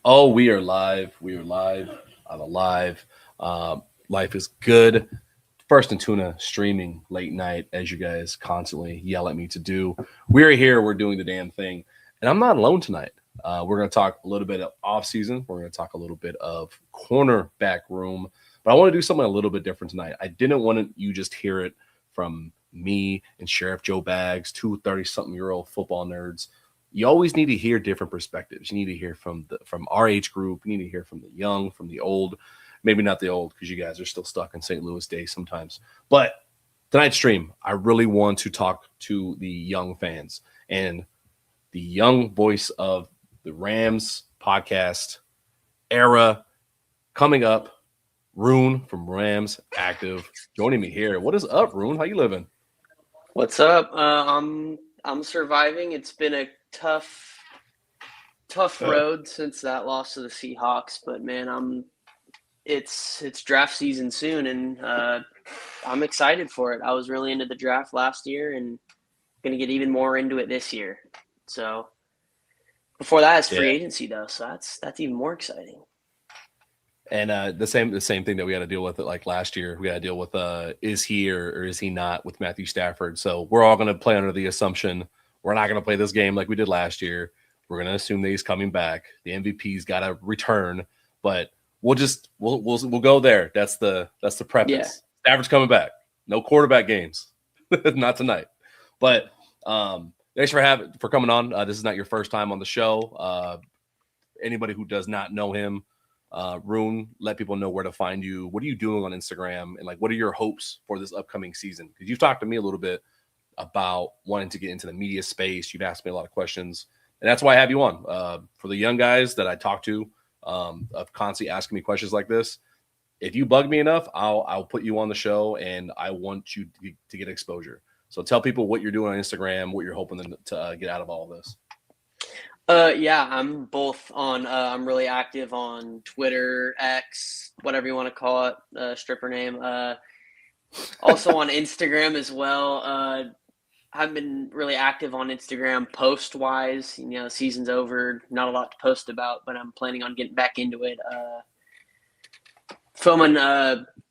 Oh, we are live. We are live. I'm alive. Life is good. First and Tuna streaming late night, as you guys constantly yell at me to do. We're here. We're doing the damn thing. And I'm not alone tonight. We're going to talk a little bit of off season. We're going to talk a little bit of cornerback room. But I want to do something a little bit different tonight. I didn't want you just hear it from me and Sheriff Joe Bags, two 30-something-year-old football nerds. You always need to hear different perspectives. You need to hear from our age group. You need to hear from the young, from the old. Maybe not the old because you guys are still stuck in St. Louis days sometimes. But tonight's stream, I really want to talk to the young fans and the young voice of the Rams podcast era coming up. Roon from Rams Active joining me here. What is up, Roon? How you living? What's up? I'm surviving. It's been a tough road since that loss to the Seahawks, but man, it's draft season soon, and I'm excited for it. I was really into the draft last year, and going to get even more into it this year. So before that is free agency though, so that's even more exciting. And the same thing that we had to deal with it like last year. We got to deal with is he or is he not with Matthew Stafford. So we're all going to play under the assumption we're not going to play this game like we did last year. We're going to assume that he's coming back. The MVP's got to return, but we'll go there. That's the preface. Yeah. Stafford's coming back. No quarterback games, not tonight. But thanks for coming on. This is not your first time on the show. Anybody who does not know him. Roon, let people know where to find you. What are you doing on Instagram, and like what are your hopes for this upcoming season? Because you've talked to me a little bit about wanting to get into the media space. You've asked me a lot of questions, and that's why I have you on. For the young guys that I talk to, of constantly asking me questions like this, if you bug me enough, I'll put you on the show, and I want you to get exposure. So tell people what you're doing on Instagram, what you're hoping to get out of all of this. Yeah, I'm both on. I'm really active on Twitter, X, whatever you want to call it, stripper name. Also on Instagram as well. I've been really active on Instagram post wise. You know, season's over, not a lot to post about, but I'm planning on getting back into it. Filming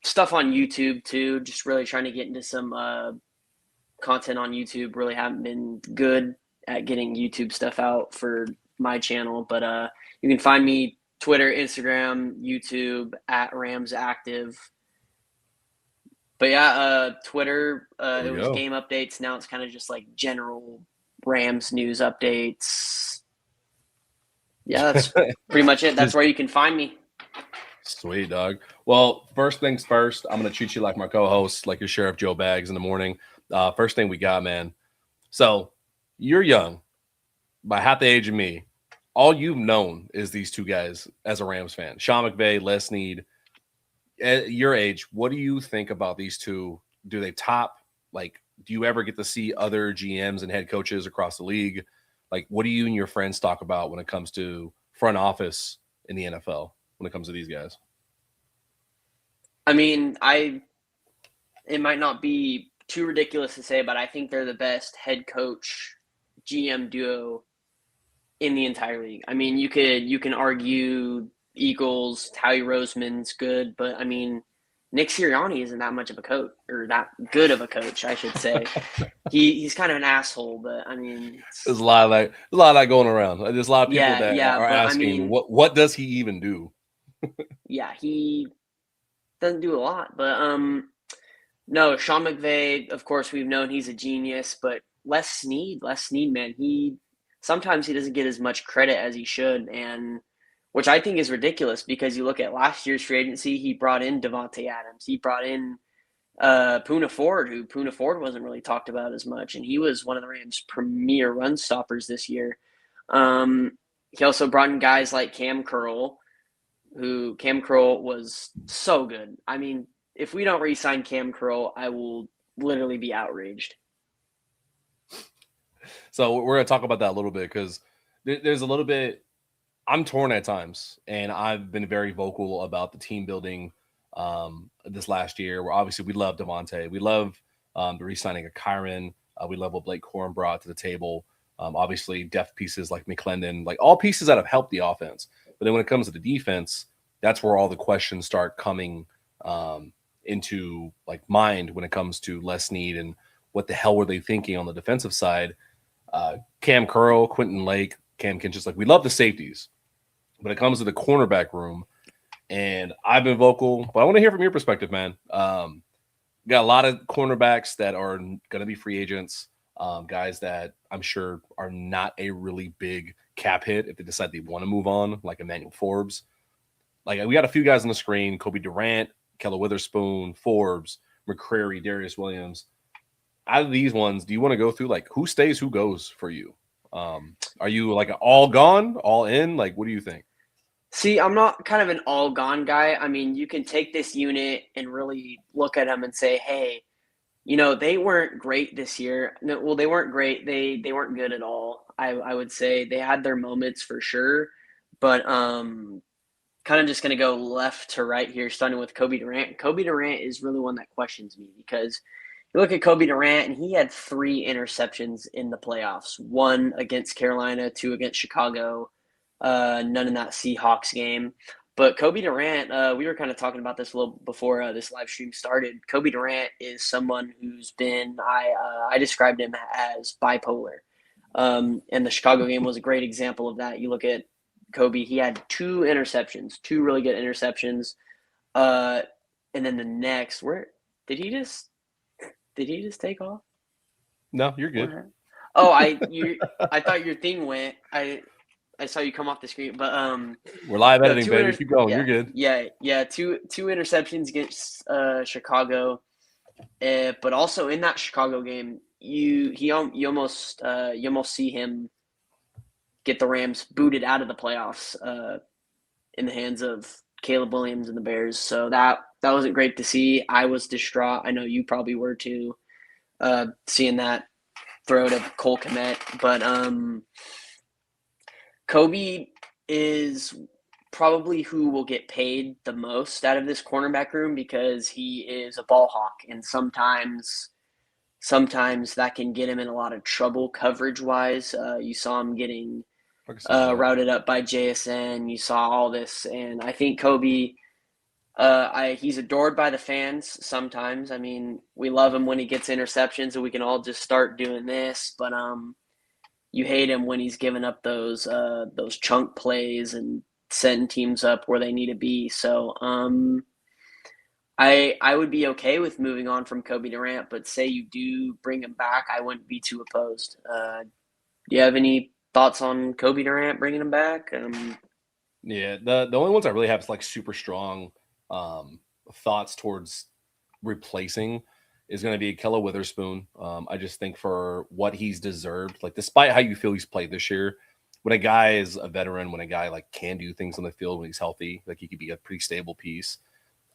stuff on YouTube too. Just really trying to get into some content on YouTube. Really haven't been good at getting YouTube stuff out for my channel, but you can find me Twitter, Instagram, YouTube at Rams Active. But yeah, Twitter, it was game updates. Now it's kind of just like general Rams news updates. Yeah, that's pretty much it. That's where you can find me. Sweet, dog. Well, first things first, I'm going to treat you like my co-host, like your Sheriff Joe Bags in the morning. First thing we got, man. So you're young, by half the age of me. All you've known is these two guys as a Rams fan. Sean McVay, Les Snead. At your age, what do you think about these two? Do they top? Like, do you ever get to see other GMs and head coaches across the league? Like, what do you and your friends talk about when it comes to front office in the NFL when it comes to these guys? I mean, it might not be too ridiculous to say, but I think they're the best head coach GM duo in the entire league. I mean, you can argue Eagles, Howie Roseman's good, but I mean, Nick Sirianni isn't that much of a coach, or that good of a coach, I should say. He's kind of an asshole, but I mean, there's a lot of that going around. There's a lot of people that are asking, I mean, what does he even do? Yeah, he doesn't do a lot, but no, Sean McVay, of course, we've known he's a genius, but Les Snead, man, sometimes he doesn't get as much credit as he should, and which I think is ridiculous because you look at last year's free agency, he brought in Devontae Adams, he brought in Poona Ford, who Poona Ford wasn't really talked about as much, and he was one of the Rams' premier run stoppers this year. He also brought in guys like Cam Curl was so good. I mean, if we don't re-sign Cam Curl, I will literally be outraged. So we're going to talk about that a little bit because there's a little bit – I'm torn at times, and I've been very vocal about the team building this last year where obviously we love Devontae. We love the re-signing of Kyron. We love what Blake Corum brought to the table. Obviously, depth pieces like McClendon, like all pieces that have helped the offense. But then when it comes to the defense, that's where all the questions start coming into like mind when it comes to Les Snead and what the hell were they thinking on the defensive side. Cam Curl, Quentin Lake, Cam Kinch, like we love the safeties. When it comes to the cornerback room, and I've been vocal, but I want to hear from your perspective, man. Got a lot of cornerbacks that are going to be free agents, guys that I'm sure are not a really big cap hit if they decide they want to move on, like Emmanuel Forbes. Like we got a few guys on the screen: Kobe Durant, Keller Witherspoon, Forbes, McCrary, Darius Williams. Out of these ones, do you want to go through like who stays, who goes for you? Are you like all gone, all in? Like, what do you think? See, I'm not kind of an all gone guy. I mean, you can take this unit and really look at them and say, hey, they weren't great this year. No, well, they weren't great. They weren't good at all. I would say they had their moments for sure, but kind of just going to go left to right here, starting with Kobe Durant. Kobe Durant is really one that questions me because you look at Kobe Durant, and he had 3 interceptions in the playoffs. 1 against Carolina, 2 against Chicago, none in that Seahawks game. But Kobe Durant, we were kind of talking about this a little before this live stream started. Kobe Durant is someone who's been, I described him as bipolar. And the Chicago game was a great example of that. You look at Kobe, he had 2 interceptions, 2 really good interceptions. And then the next, did he just take off? No, you're good. Oh, I thought your thing went. I saw you come off the screen, but we're live editing, baby. Keep going. Yeah, you're good. Yeah. Two interceptions against Chicago, but also in that Chicago game, you almost see him get the Rams booted out of the playoffs in the hands of Caleb Williams and the Bears. So that wasn't great to see. I was distraught. I know you probably were too, seeing that throw to Cole Kmet. But Kobe is probably who will get paid the most out of this cornerback room because he is a ball hawk, and sometimes that can get him in a lot of trouble coverage-wise. You saw him getting routed up by JSN. You saw all this, and I think Kobe, he's adored by the fans sometimes. I mean, we love him when he gets interceptions, and we can all just start doing this, but you hate him when he's giving up those chunk plays and setting teams up where they need to be. So I would be okay with moving on from Kobe Durant, but say you do bring him back, I wouldn't be too opposed. Do you have any thoughts on Kobe Durant bringing him back? Yeah, the only ones I really have is like super strong thoughts towards replacing is going to be Keller Witherspoon. I just think for what he's deserved, like despite how you feel he's played this year, when a guy is a veteran, when a guy like can do things on the field when he's healthy, like he could be a pretty stable piece.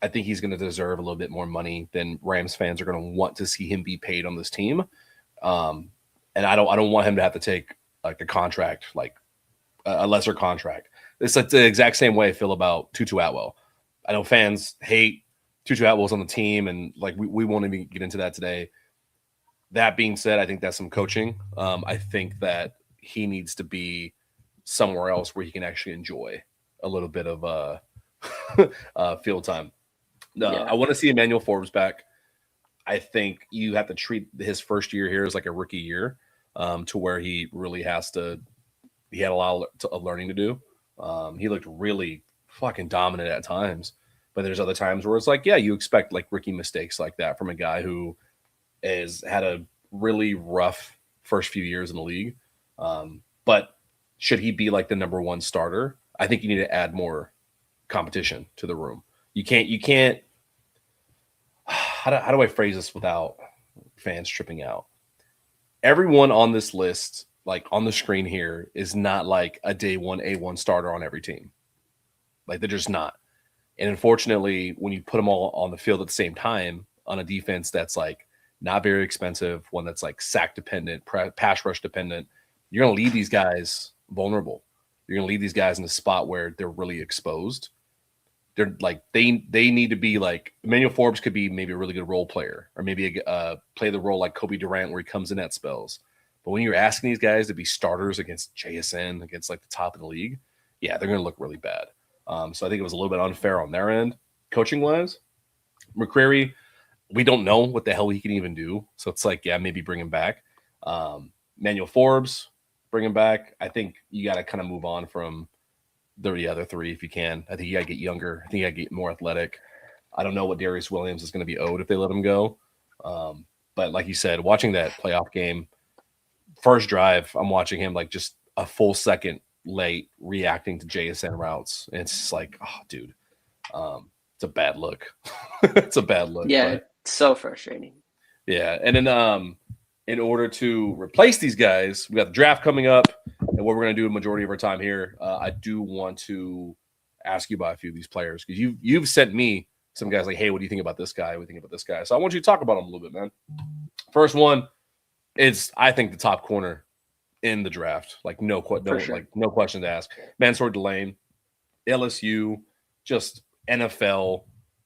I think he's going to deserve a little bit more money than Rams fans are going to want to see him be paid on this team. And I don't want him to have to take like a contract, like a lesser contract. It's like the exact same way I feel about Tutu Atwell. I know fans hate Tutu Atwell's on the team, and like we won't even get into that today. That being said, I think that's some coaching. I think that he needs to be somewhere else where he can actually enjoy a little bit of field time. I want to see Emmanuel Forbes back. I think you have to treat his first year here as like a rookie year, to where he really has to. He had a lot of learning to do. He looked really fucking dominant at times, but there's other times where it's like, yeah, you expect like rookie mistakes like that from a guy who has had a really rough first few years in the league. But should he be like the number one starter? I think you need to add more competition to the room. You can't. How do I phrase this without fans tripping out? Everyone on this list, like on the screen here, is not like a day one A1 starter on every team. Like they're just not. And unfortunately, when you put them all on the field at the same time on a defense that's like not very expensive, one that's like sack dependent, pass rush dependent, you're going to leave these guys vulnerable. You're going to leave these guys in a spot where they're really exposed. They're like they need to be like Emmanuel Forbes could be maybe a really good role player, or maybe play the role like Kobe Durant where he comes in at spells. But when you're asking these guys to be starters against JSN, against like the top of the league, yeah, they're going to look really bad. So I think it was a little bit unfair on their end, coaching wise. McCreary, we don't know what the hell he can even do. So it's like, yeah, maybe bring him back. Manuel Forbes, bring him back. I think you got to kind of move on from the other three if you can. I think you got to get younger. I think you got to get more athletic. I don't know what Darius Williams is going to be owed if they let him go. But like you said, watching that playoff game, first drive, I'm watching him like just a full second late reacting to JSN routes. And it's just like, oh, dude, it's a bad look. It's a bad look. Yeah, but, it's so frustrating. yeah. And then in order to replace these guys, we got the draft coming up. And what we're going to do a majority of our time here, I do want to ask you about a few of these players because you've sent me some guys like, hey, what do you think about this guy? What do you think about this guy? So I want you to talk about him a little bit, man. First one is, I think, the top corner in the draft. Like no question to ask. Mansour Delane, LSU, just NFL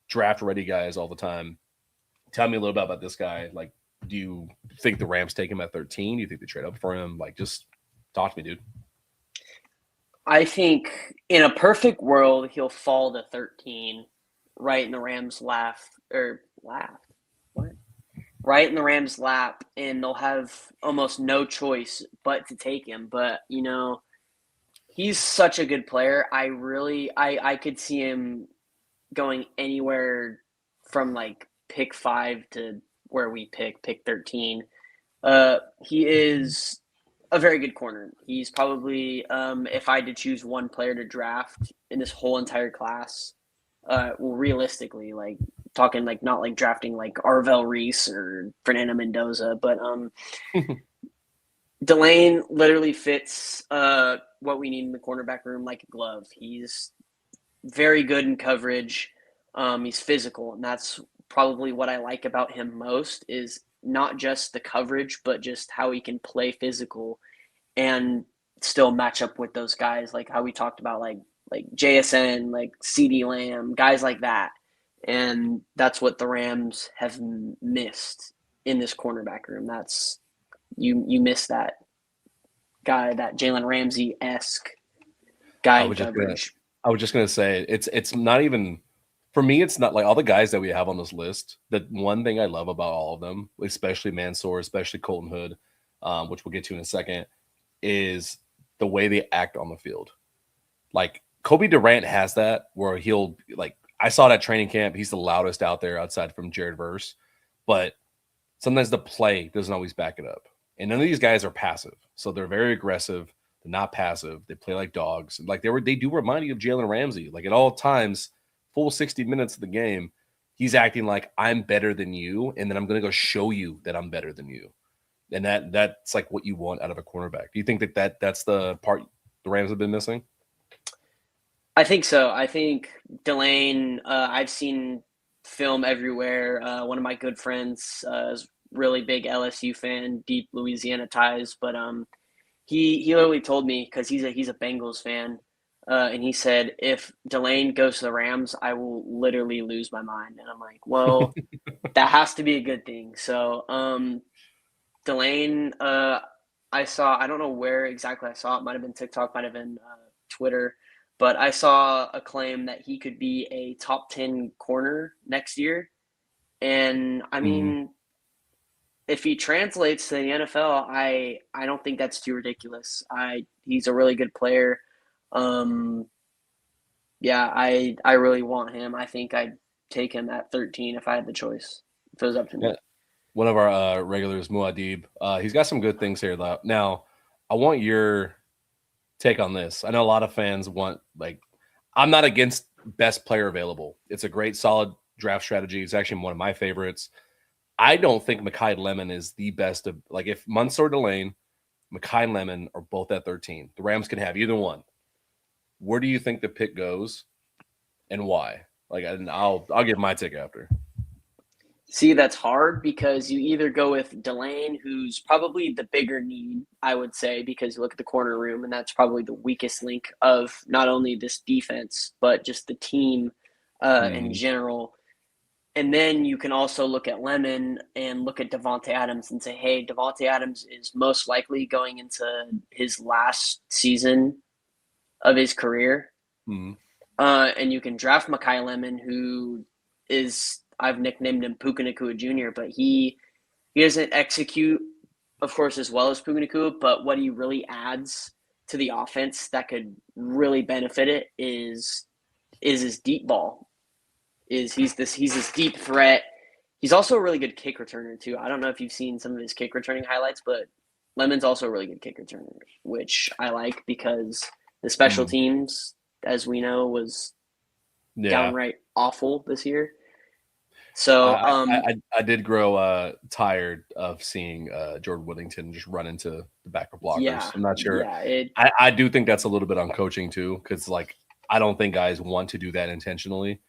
draft ready guys all the time. Tell me a little bit about this guy. Like, do you think the Rams take him at 13? Do you think they trade up for him? Like, just talk to me, dude. I think in a perfect world, he'll fall to 13, right in the Rams' lap, right in the Rams' lap, and they'll have almost no choice but to take him. But he's such a good player. I could see him going anywhere from like pick 5 to where we pick 13. He is a very good corner. He's probably, if I had to choose one player to draft in this whole entire class, realistically, like talking like not like drafting like Arvell Reese or Fernando Mendoza, but Delane literally fits what we need in the cornerback room like a glove. He's very good in coverage. He's physical, and that's probably what I like about him most is not just the coverage, but just how he can play physical and still match up with those guys, like how we talked about, like JSN, like CD Lamb, guys like that. And that's what the Rams have missed in this cornerback room. That's you miss that guy, that Jalen Ramsey-esque guy in coverage. I was just gonna say it's not even for me. It's not like all the guys that we have on this list. The one thing I love about all of them, especially Mansour, especially Colton Hood, which we'll get to in a second, is the way they act on the field. Like Kobe Durant has that where he'll like I saw that training camp. He's the loudest out there outside from Jared Verse, but sometimes the play doesn't always back it up. And none of these guys are passive, so they're very aggressive. They're not passive. They play like dogs. Like they do remind you of Jalen Ramsey. Like at all times, full 60 minutes of the game, he's acting like I'm better than you, and then I'm going to go show you that I'm better than you. And that's like what you want out of a cornerback. Do you think that's the part the Rams have been missing? I think so. I think Delane, I've seen film everywhere. One of my good friends is really big LSU fan, deep Louisiana ties, but he literally told me, because he's a Bengals fan, and he said, if Delane goes to the Rams, I will literally lose my mind. And I'm like, well, that has to be a good thing. So Delane, I saw, I don't know where exactly I saw it. Might have been TikTok, might have been Twitter, but I saw a claim that he could be a top 10 corner next year. And I mean, if he translates to the NFL, I don't think that's too ridiculous. He's a really good player. Yeah, I really want him. I think I'd take him at 13 if I had the choice. If it was up to me. Yeah. One of our regulars, Muad'Dib, he's got some good things here. Though. Now, I want your take on this. I know a lot of fans want, like, I'm not against best player available. It's a great, solid draft strategy. It's actually one of my favorites. I don't think Mekhi Lemon is the best of, like, if Mansour Delane, Mekhi Lemon are both at 13. The Rams can have either one. Where do you think the pick goes and why? Like, and I'll give my take after. See, that's hard because you either go with Delane, who's probably the bigger need, I would say, because you look at the corner room, and that's probably the weakest link of not only this defense, but just the team in general. And then you can also look at Lemon and look at Davante Adams and say, hey, Davante Adams is most likely going into his last season of his career. Mm-hmm. And you can draft Makai Lemon, who is, I've nicknamed him Puka Nacua Jr., but he doesn't execute, of course, as well as Puka Nacua, but what he really adds to the offense that could really benefit it is his deep ball. He's this deep threat. He's also a really good kick returner too. I don't know if you've seen some of his kick returning highlights, but Lemon's also a really good kick returner, which I like because the special teams, as we know, was downright awful this year. So I did grow tired of seeing Jordan Whittington just run into the backup blockers. Yeah, I'm not sure. Yeah, I do think that's a little bit on coaching too, because like I don't think guys want to do that intentionally.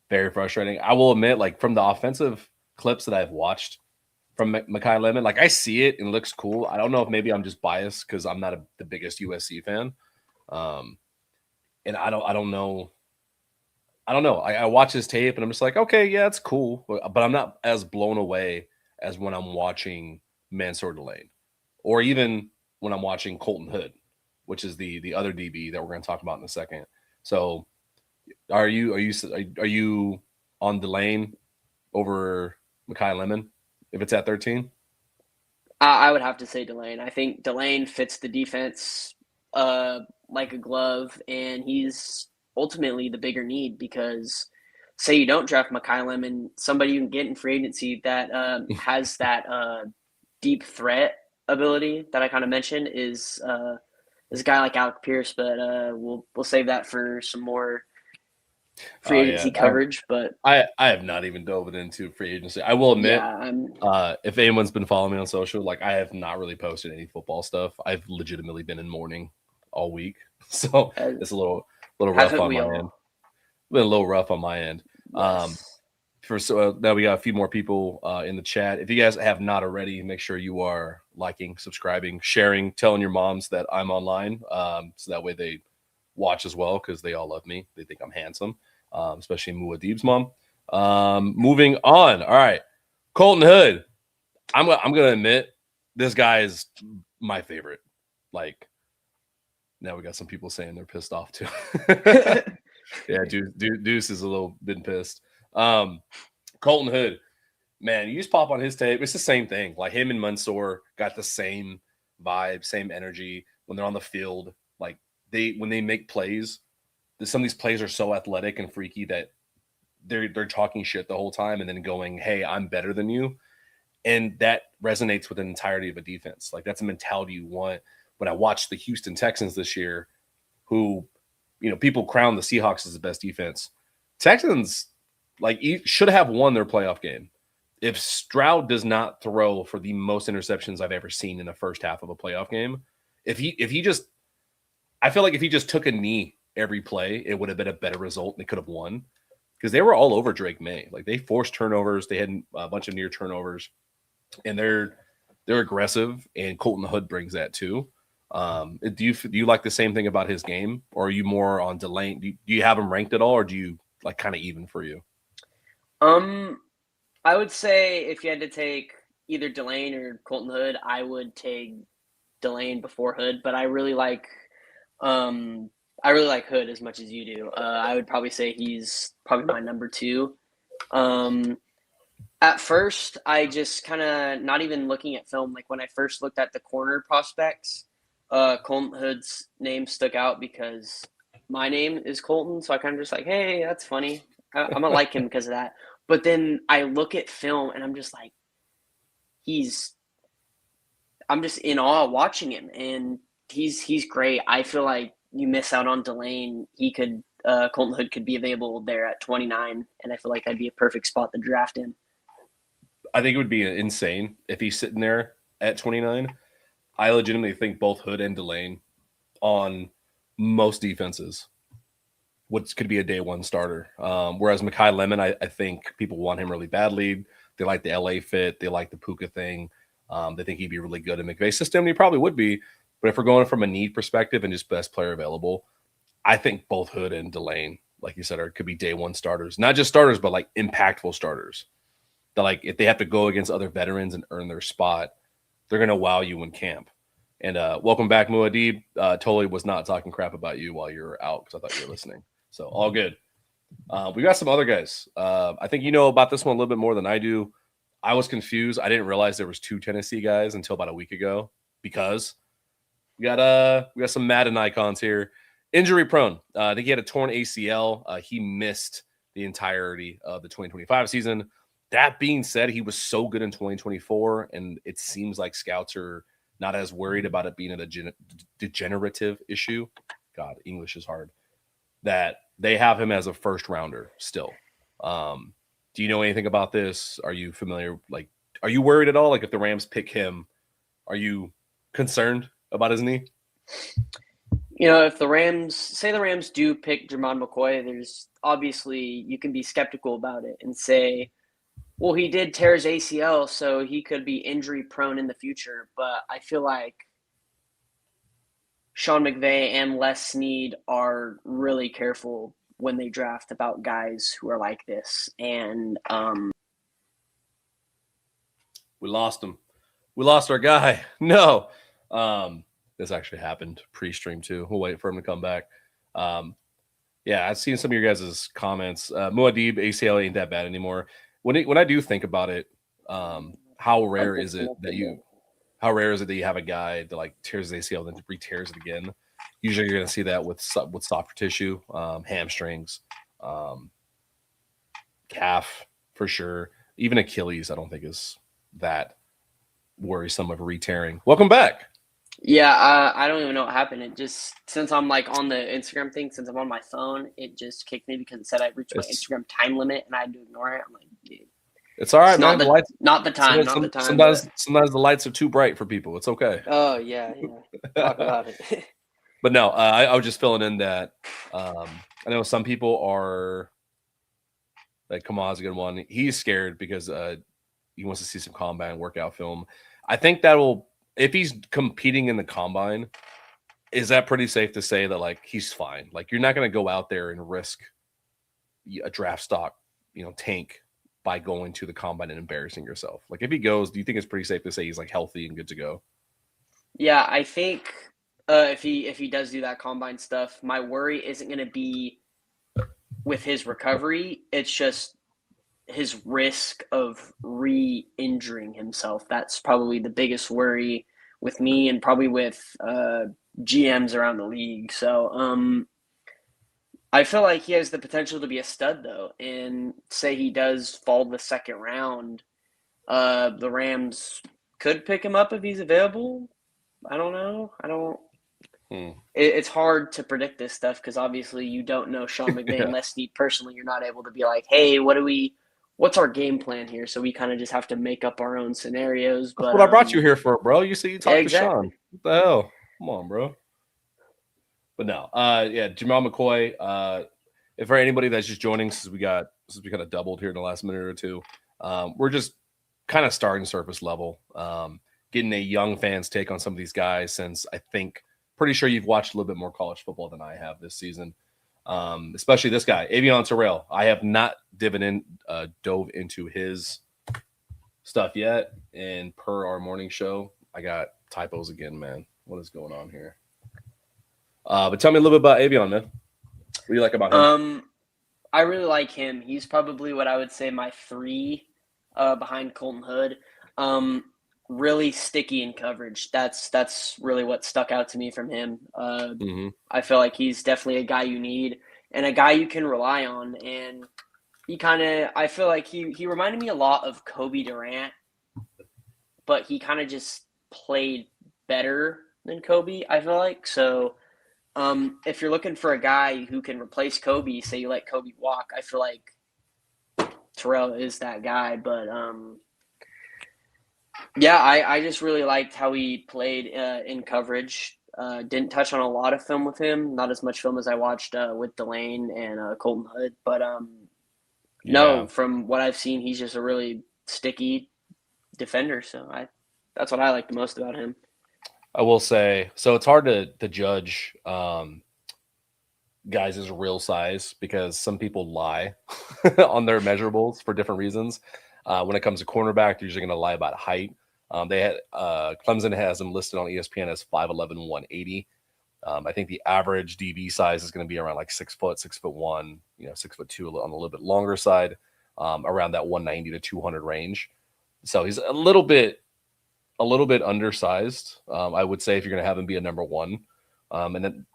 Very frustrating. I will admit, like from the offensive clips that I've watched from Makai Lemon, like I see it and it looks cool. I don't know if maybe I'm just biased because I'm not the biggest USC fan, and I don't know. I watch his tape and I'm just like, okay, yeah, it's cool, but I'm not as blown away as when I'm watching Mansour Delane, or even when I'm watching Colton Hood, which is the other DB that we're going to talk about in a second. So, are you on Delane over Makai Lemon if it's at 13? I would have to say Delane. I think Delane fits the defense like a glove, and he's ultimately the bigger need because say you don't draft Makai Lemon, somebody you can get in free agency that has that deep threat ability that I kind of mentioned is a guy like Alec Pierce, but we'll save that for some more free agency coverage. But I have not even dove into free agency. I will admit, if anyone's been following me on social, like I have not really posted any football stuff. I've legitimately been in mourning all week, so it's a little rough on my end. Been a little rough on my end. Yes. Now we got a few more people in the chat. If you guys have not already, make sure you are liking, subscribing, sharing, telling your moms that I'm online, so that way they watch as well because they all love me. They think I'm handsome, especially Muad'Dib's mom. Moving on. All right, Colton Hood. I'm gonna admit this guy is my favorite. Like now we got some people saying they're pissed off too. Yeah, Deuce is a little bit pissed. Colton Hood, man, you just pop on his tape. It's the same thing. Like him and Mansour got the same vibe, same energy when they're on the field. Like when they make plays, some of these plays are so athletic and freaky that they're talking shit the whole time and then going, "Hey, I'm better than you," and that resonates with the entirety of a defense. Like that's a mentality you want. When I watched the Houston Texans this year, who people crown the Seahawks as the best defense. Texans should have won their playoff game. If Stroud does not throw for the most interceptions I've ever seen in the first half of a playoff game, I feel like if he just took a knee every play, it would have been a better result and they could have won because they were all over Drake May. Like they forced turnovers, they had a bunch of near turnovers, and they're aggressive. And Colton Hood brings that too. Do you like the same thing about his game, or are you more on Delane? Do you have him ranked at all, or do you like kind of even for you? I would say if you had to take either Delane or Colton Hood, I would take Delane before Hood, but I really like Hood as much as you do. I would probably say he's probably my number 2. At first, I just kind of not even looking at film. Like when I first looked at the corner prospects, Colton Hood's name stuck out because my name is Colton, so I kind of just like, hey, that's funny. I'm gonna like him because of that. But then I look at film and I'm just like, I'm just in awe watching him, and he's great. I feel like you miss out on Delane. Colton Hood could be available there at 29, and I feel like that'd be a perfect spot to draft him. I think it would be insane if he's sitting there at 29. I legitimately think both Hood and Delane on most defenses could be a day one starter. Whereas Makai Lemon, I think people want him really badly. They like the LA fit. They like the Puka thing. They think he'd be really good in McVay's system. And he probably would be. But if we're going from a need perspective and just best player available, I think both Hood and Delane, like you said, could be day one starters. Not just starters, but like impactful starters. That like if they have to go against other veterans and earn their spot, they're going to wow you in camp. And welcome back, Muad'Dib. Totally was not talking crap about you while you were out because I thought you were listening. So all good. We got some other guys. I think you know about this one a little bit more than I do. I was confused. I didn't realize there was 2 Tennessee guys until about a week ago because we got some Madden icons here. Injury prone. I think he had a torn ACL. He missed the entirety of the 2025 season. That being said, he was so good in 2024, and it seems like scouts are not as worried about it being a degenerative issue. God, English is hard. That they have him as a first rounder still. Do you know anything about this? Are you familiar? Like, are you worried at all? Like, if the Rams pick him, are you concerned about his knee? If the Rams do pick Jamod McCoy, there's obviously you can be skeptical about it and say, well, he did tear his ACL, so he could be injury prone in the future. But I feel like Sean McVay and Les Snead are really careful when they draft about guys who are like this. And we lost him. We lost our guy. No. This actually happened pre-stream too. We'll wait for him to come back. Yeah, I've seen some of your guys' comments. Muad'Dib ACL ain't that bad anymore. When I do think about it, how rare is it that you have a guy that like tears his ACL then re-tears it again? Usually you're going to see that with softer tissue, hamstrings, calf for sure. Even Achilles, I don't think is that worrisome of re-tearing. Welcome back. Yeah, I don't even know what happened. It just, since I'm like on the Instagram thing, since I'm on my phone, it just kicked me because it said I reached my Instagram time limit and I had to ignore it. I'm like, dude. It's all right, man. Not the time. Sometimes the lights are too bright for people. It's okay. Oh, yeah. Talk about it. But no, I was just filling in that. I know some people are like, Kamal's a good one. He's scared because he wants to see some combine workout film. I think that will, if he's competing in the combine, is that pretty safe to say that like he's fine? Like you're not going to go out there and risk a draft stock, tank by going to the combine and embarrassing yourself. Like if he goes, do you think it's pretty safe to say he's like healthy and good to go? Yeah, I think if he does do that combine stuff, my worry isn't going to be with his recovery. It's just his risk of re-injuring himself. That's probably the biggest worry with me and probably with GMs around the league. So I feel like he has the potential to be a stud though. And say he does fall the second round, the Rams could pick him up if he's available. I don't know. It's hard to predict this stuff because obviously you don't know Sean McVay and Les Snead personally. You're not able to be like, hey, what's our game plan here? So we kind of just have to make up our own scenarios. But that's what I brought you here for, bro. You see, you talk to Sean. What the hell? Come on, bro. But no, Jamod McCoy. If for anybody that's just joining, since we kind of doubled here in the last minute or two, we're just kind of starting surface level, getting a young fan's take on some of these guys. Since I think pretty sure you've watched a little bit more college football than I have this season. Especially this guy, Avieon Terrell. I have not dove into his stuff yet. And per our morning show, I got typos again, man. What is going on here? But tell me a little bit about Avieon, man. What do you like about him? I really like him. He's probably what I would say my 3 behind Colton Hood. Really sticky in coverage. That's really what stuck out to me from him. I feel like he's definitely a guy you need and a guy you can rely on. And I feel like he reminded me a lot of Kobe Durant, but he kind of just played better than Kobe, I feel like. So if you're looking for a guy who can replace Kobe, say you let Kobe walk, I feel like Terrell is that guy. But I just really liked how he played in coverage. Didn't touch on a lot of film with him, not as much film as I watched with Delane and Colton Hood. But no, from what I've seen, he's just a really sticky defender. So that's what I like the most about him. I will say, so it's hard to judge guys' real size because some people lie on their measurables for different reasons. When it comes to cornerback, they're usually going to lie about height. They had Clemson has him listed on ESPN as 5'11", 180. I think the average DB size is going to be around like 6 foot, 6'1", 6'2" on a little bit longer side, around that 190 to 200 range. So he's a little bit undersized. I would say if you're going to have him be a number one, and then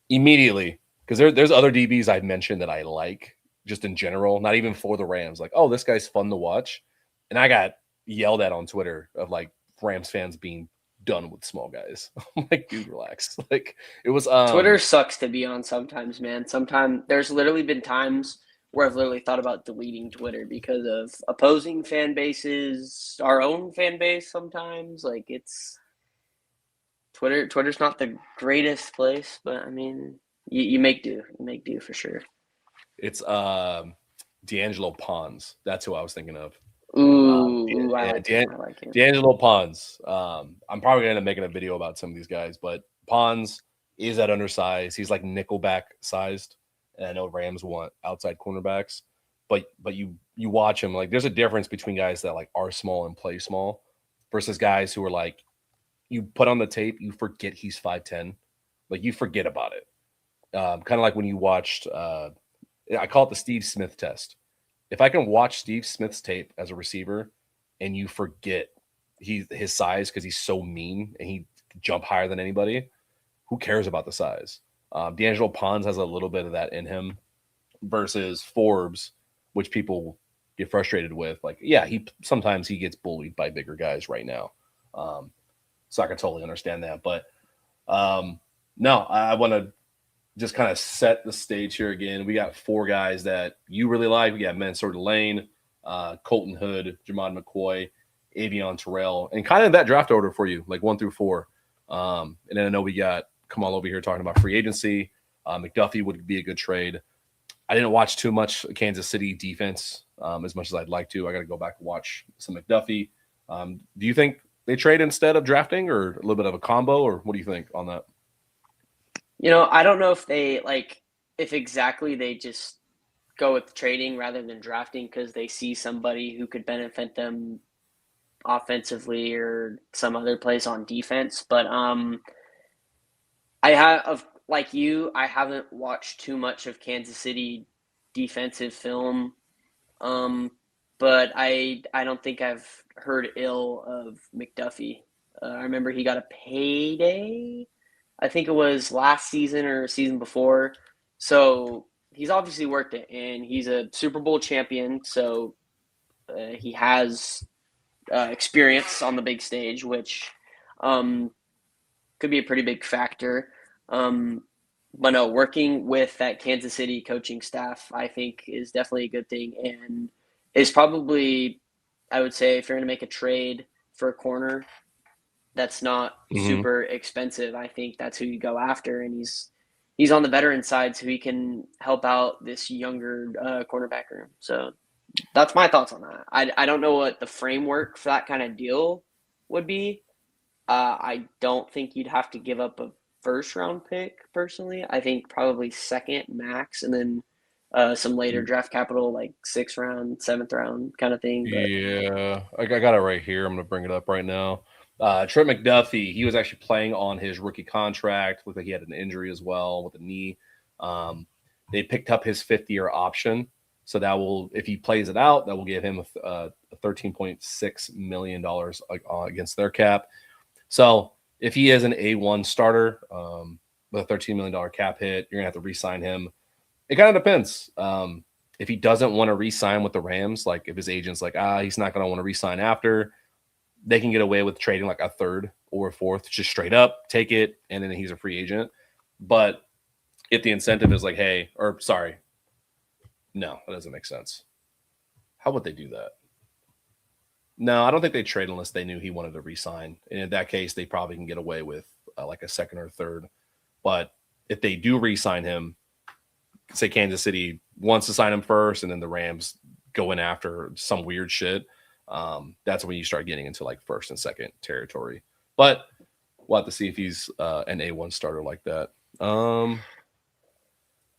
immediately, because there's other DBs I've mentioned that I like just in general, not even for the Rams. Like, oh, this guy's fun to watch, and I got yelled at on Twitter of like Rams fans being done with small guys. I'm like, dude, relax. Like it was Twitter sucks to be on sometimes, man. Sometimes there's literally been times where I've literally thought about deleting Twitter because of opposing fan bases, our own fan base sometimes. Like it's Twitter's not the greatest place, but I mean you make do. You make do for sure. It's D'Angelo Pons. That's who I was thinking of. I like him. D'Angelo Pons. I'm probably going to make a video about some of these guys, but Pons is at undersized. He's like nickelback sized. And I know Rams want outside cornerbacks, but you watch him, like there's a difference between guys that like are small and play small versus guys who are like, you put on the tape, you forget he's 5'10", like you forget about it. Kind of like when you watched, I call it the Steve Smith test. If I can watch Steve Smith's tape as a receiver and you forget his size because he's so mean and he can jump higher than anybody, who cares about the size? D'Angelo Pons has a little bit of that in him versus Forbes, which people get frustrated with. Like, yeah, sometimes he gets bullied by bigger guys right now. So I can totally understand that. But no, I want to just kind of set the stage here again. We got 4 guys that you really like. We got Mansour Delane, Colton Hood, Jamod McCoy, Avieon Terrell, and kind of that draft order for you, like 1 through 4. And then I know we got Kamal over here talking about free agency. McDuffie would be a good trade. I didn't watch too much Kansas City defense as much as I'd like to. I got to go back and watch some McDuffie. Do you think they trade instead of drafting, or a little bit of a combo, or what do you think on that? I don't know if if exactly they just go with trading rather than drafting because they see somebody who could benefit them offensively or some other plays on defense. But I haven't watched too much of Kansas City defensive film. But I don't think I've heard ill of McDuffie. I remember he got a payday. I think it was last season or season before. So he's obviously worked it, and he's a Super Bowl champion. So he has experience on the big stage, which could be a pretty big factor. But no, working with that Kansas City coaching staff, I think, is definitely a good thing, and is probably, I would say, if you're going to make a trade for a corner that's not super expensive, I think that's who you go after. And he's on the veteran side, so he can help out this younger cornerback room. So that's my thoughts on that. I don't know what the framework for that kind of deal would be. I don't think you'd have to give up a first-round pick, personally. I think probably second max, and then some later draft capital, like 6th round, 7th round kind of thing. But yeah, I got it right here. I'm going to bring it up right now. Trent McDuffie, he was actually playing on his rookie contract. Looked like he had an injury as well with a knee. They picked up his 5th-year option. So that will, if he plays it out, that will give him a $13.6 million against their cap. So if he is an A1 starter with a $13 million cap hit, you're going to have to re-sign him. It kind of depends. If he doesn't want to re-sign with the Rams, like if his agent's like, he's not going to want to re-sign after, they can get away with trading like a 3rd or a 4th, just straight up, take it, and then he's a free agent. But if the incentive is like, no, that doesn't make sense. How would they do that? No, I don't think they trade unless they knew he wanted to re-sign. And in that case, they probably can get away with like a 2nd or 3rd. But if they do re-sign him, say Kansas City wants to sign him first, and then the Rams go in after some weird shit, that's when you start getting into like 1st and 2nd territory. But we'll have to see if he's an A1 starter like that.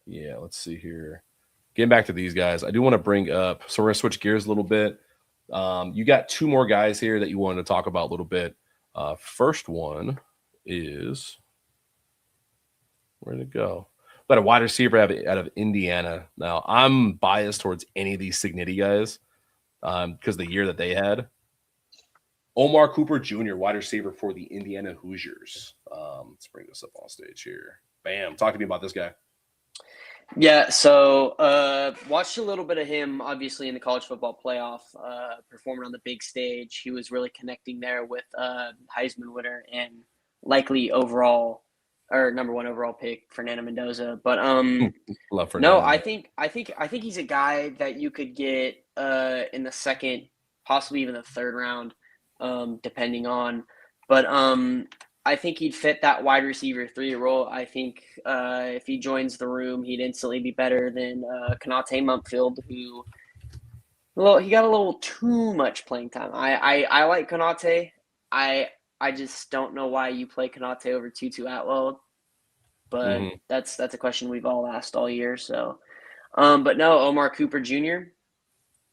Yeah, let's see here. Getting back to these guys, I do want to bring up, so we're going to switch gears a little bit. You got two more guys here that you wanted to talk about a little bit. First one is where'd it go? Got a wide receiver out of Indiana. Now I'm biased towards any of these Signity guys because the year that they had. Omar Cooper Jr., wide receiver for the Indiana Hoosiers. Let's bring this up on stage here. Bam. Talk to me about this guy. Yeah, so watched a little bit of him, obviously, in the college football playoff, performing on the big stage. He was really connecting there with Heisman winner and likely overall or number one overall pick, Fernando Mendoza. But Love no, Fernando. I think he's a guy that you could get in the second, possibly even the third round, depending on. But I think he'd fit that wide receiver 3 role. I think if he joins the room, he'd instantly be better than Konate Mumpfield, who, well, he got a little too much playing time. I like Konate. I just don't know why you play Konate over Tutu Atwell, but that's a question we've all asked all year. So, but no, Omar Cooper Jr.,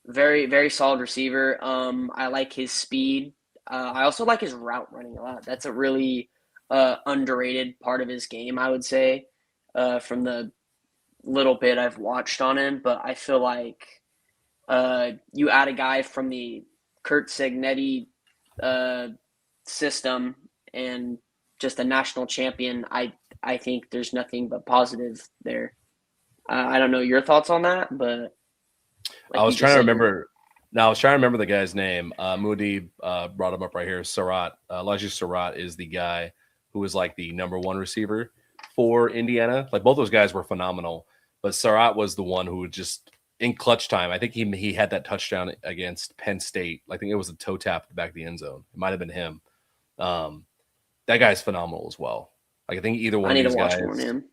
very, very solid receiver. I like his speed. I also like his route running a lot. That's a really underrated part of his game, I would say, from the little bit I've watched on him. But I feel like you add a guy from the Kurt Cignetti system and just a national champion, I think there's nothing but positive there. I don't know your thoughts on that, but I was trying to remember. Now I was trying to remember the guy's name. Moody brought him up right here. Surratt, Elijah Surratt is the guy who was like the number 1 receiver for Indiana. Like both those guys were phenomenal, but Surratt was the one who would just in clutch time. I think he had that touchdown against Penn State. I think it was a toe tap at the back of the end zone. It might have been him. That guy's phenomenal as well. Like I think either one of these guys. I need to watch more on him.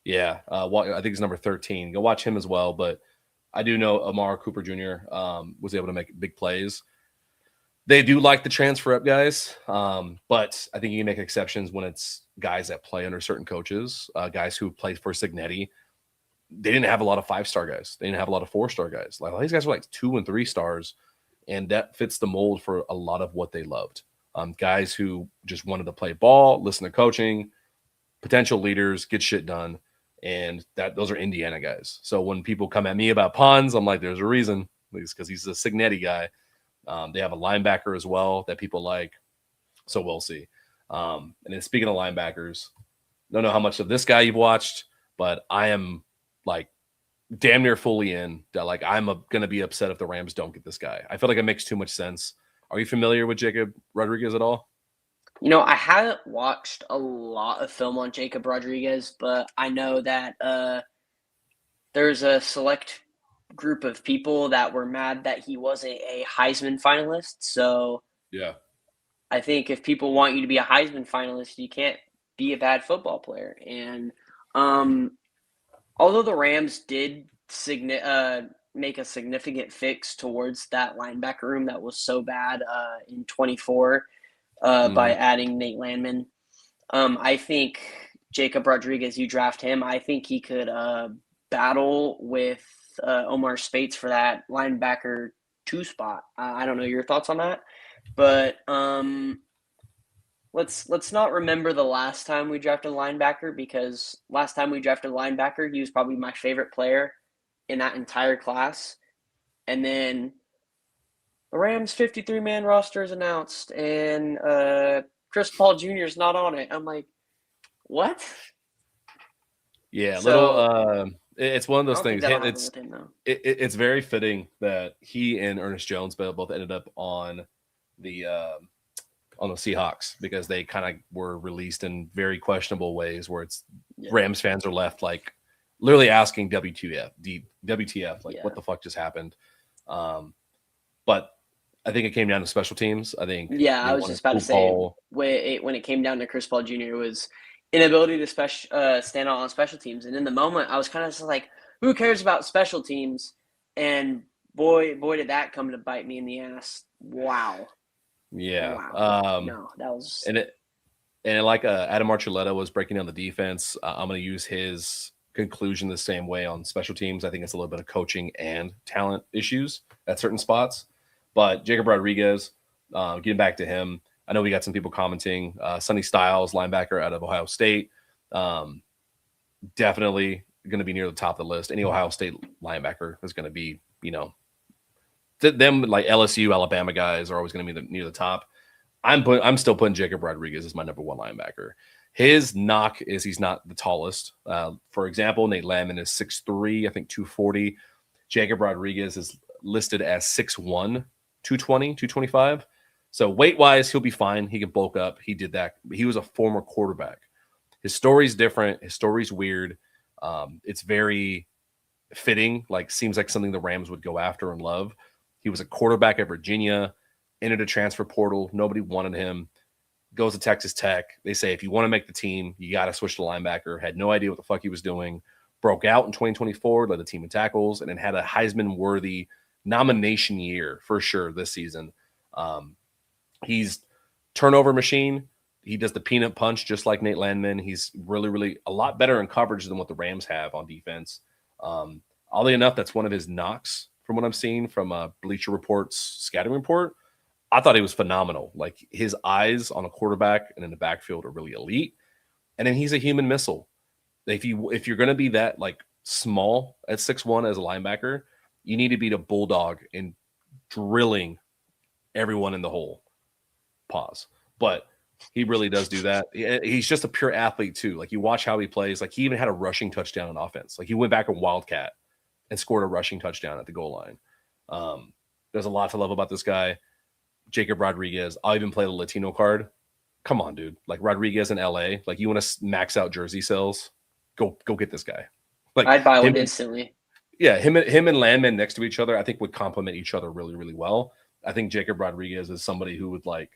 Yeah, I think he's number 13. Go watch him as well, but. I do know Amar Cooper Jr. Was able to make big plays. They do like the transfer up guys, but I think you can make exceptions when it's guys that play under certain coaches, guys who play for Cignetti. They didn't have a lot of 5-star guys. They didn't have a lot of 4-star guys. Like these guys were like 2 and 3 stars, and that fits the mold for a lot of what they loved. Guys who just wanted to play ball, listen to coaching, potential leaders, get shit done. And those are Indiana guys. So when people come at me about Pons, I'm like, there's a reason. Because he's a Cignetti guy. They have a linebacker as well that people like. So we'll see. And then speaking of linebackers, don't know how much of this guy you've watched, but I am like damn near fully in that. Like I'm going to be upset if the Rams don't get this guy. I feel like it makes too much sense. Are you familiar with Jacob Rodriguez at all? You know, I haven't watched a lot of film on Jacob Rodriguez, but I know that there's a select group of people that were mad that he wasn't a Heisman finalist. So yeah, I think if people want you to be a Heisman finalist, you can't be a bad football player. And although the Rams did make a significant fix towards that linebacker room that was so bad in 24, by adding Nate Landman. I think Jacob Rodriguez, you draft him, I think he could battle with Omar Spates for that linebacker 2 spot. I don't know your thoughts on that, but let's not remember the last time we drafted a linebacker, because last time we drafted a linebacker, he was probably my favorite player in that entire class. And then the Rams 53-man roster is announced, and Chris Paul Jr. is not on it. I'm like, what? Yeah, so, it's one of those things. It's very fitting that he and Ernest Jones both ended up on the Seahawks, because they kind of were released in very questionable ways, where it's Rams fans are left like literally asking WTF, what the fuck just happened? But I think it came down to special teams. I think. Yeah, I was just about to say when it came down to Chris Paul Jr., it was inability to stand out on special teams. And in the moment, I was kind of just like, who cares about special teams? And boy, did that come to bite me in the ass. Wow. Yeah. Wow. No, that was. And like Adam Archuleta was breaking down the defense, I'm going to use his conclusion the same way on special teams. I think it's a little bit of coaching and talent issues at certain spots. But Jacob Rodriguez, getting back to him, I know we got some people commenting. Sonny Styles, linebacker out of Ohio State, definitely going to be near the top of the list. Any Ohio State linebacker is going to be, them like LSU, Alabama guys are always going to be near the top. I'm still putting Jacob Rodriguez as my number one linebacker. His knock is he's not the tallest. For example, Nate Landman is 6'3", I think 240. Jacob Rodriguez is listed as 6'1", 220, 225. So weight-wise, he'll be fine. He can bulk up. He did that. He was a former quarterback. His story's different. His story's weird. It's very fitting. Like, seems like something the Rams would go after and love. He was a quarterback at Virginia, entered a transfer portal. Nobody wanted him. Goes to Texas Tech. They say, if you want to make the team, you got to switch to linebacker. Had no idea what the fuck he was doing. Broke out in 2024, led the team in tackles, and then had a Heisman-worthy nomination year for sure this season. He's turnover machine. He does the peanut punch just like Nate Landman. He's really, really a lot better in coverage than what the Rams have on defense. Oddly enough, that's one of his knocks from what I'm seeing from Bleacher Report's scouting report. I thought he was phenomenal. Like, his eyes on a quarterback and in the backfield are really elite. And then he's a human missile. If you're going to be that like small at 6'1" as a linebacker, you need to be the bulldog in drilling everyone in the hole. Pause. But he really does do that. He's just a pure athlete too. Like, you watch how he plays. Like, he even had a rushing touchdown on offense. Like, he went back and wildcat and scored a rushing touchdown at the goal line. There's a lot to love about this guy. Jacob Rodriguez. I'll even play the Latino card. Come on, dude. Like, Rodriguez in LA. Like, you want to max out jersey sales? Go get this guy. Like, I'd buy one instantly. Yeah, him and Landman next to each other, I think would complement each other really, really well. I think Jacob Rodriguez is somebody who would like.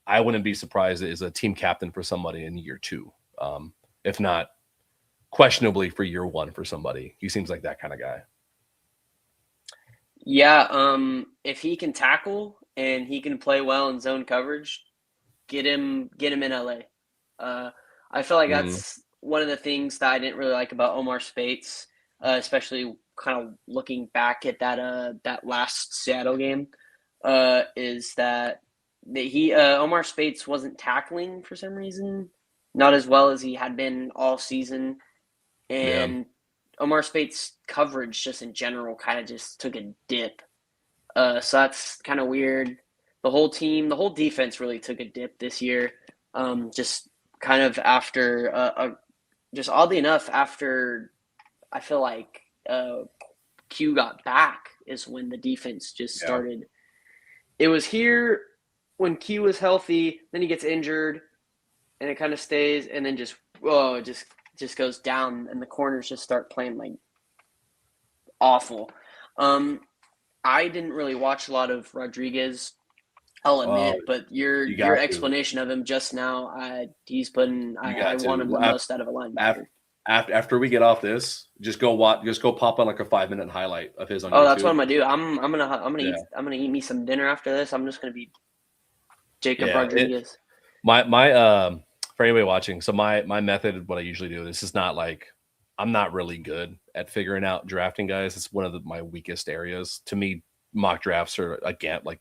I wouldn't be surprised as a team captain for somebody in year 2, if not questionably for year 1 for somebody. He seems like that kind of guy. Yeah, if he can tackle and he can play well in zone coverage, get him in LA. I feel like that's one of the things that I didn't really like about Omar Speights, especially kind of looking back at that last Seattle game, is that Omar Speights wasn't tackling for some reason, not as well as he had been all season, and Omar Speights' coverage just in general kind of just took a dip. So that's kind of weird. The whole defense really took a dip this year. Just kind of after, just oddly enough, after I feel like Q got back is when the defense just started. It was here when Q was healthy, then he gets injured, and it kind of stays, and then it just goes down, and the corners just start playing like awful. I didn't really watch a lot of Rodriguez, I'll admit, but your explanation of him just now, he's putting. I want him the most out of a linebacker. After we get off this, just go pop on like a 5-minute highlight of his on YouTube. That's what I'm gonna do. I'm gonna eat me some dinner after this. I'm just gonna be Jacob Rodriguez. For anybody watching, so my method, what I usually do, this is not like, I'm not really good at figuring out drafting guys. It's one of my weakest areas. To me, mock drafts are, again, like,